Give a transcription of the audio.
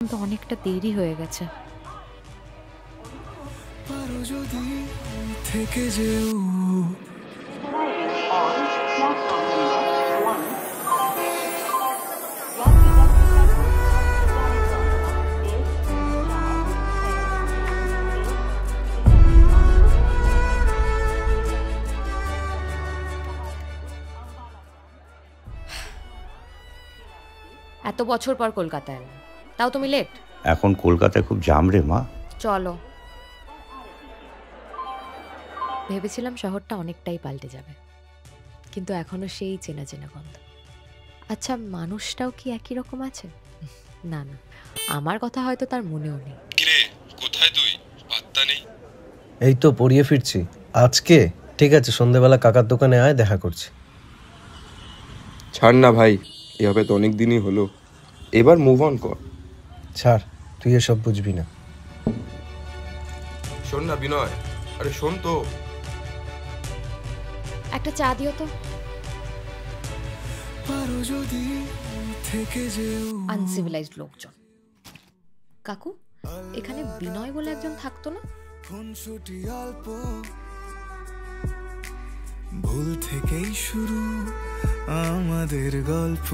তো অনেকটা দেরি হয়ে গেছে। এত বছর পর কলকাতায় এলাম, তাও তুমি লেট। এখন কলকাতায় খুব জাম রে মা। চলো। ভেবেছিলাম শহরটা অনেকটাই পাল্টে যাবে, কিন্তু এখনো সেই চেনা চেনা গন্ধ। আচ্ছা, মানুষটাও কি একই রকম আছে? না না, আমার কথা হয়তো তার মনেও নেই। কিরে, কোথায় তুই? পাত্তা নেই। এই তো পড়িয়ে ফিরছি আজকে। ঠিক আছে, সন্ধ্যেবেলা কাকার দোকানে আয়, দেখা করছি। ছাড় না ভাই, এভাবে তো অনেক দিনই হলো, এবার মুভ অন কর। ছাড়, তুই এসব বুঝবি না। শোন না বিনয়, আরে শোন তো। একটা চা দিও তো। আনসিভিলাইজড লোকজন। কাকু, এখানে বিনয় বলে একজন থাকতো না? ভুল থেকেই শুরু আমাদের গল্প।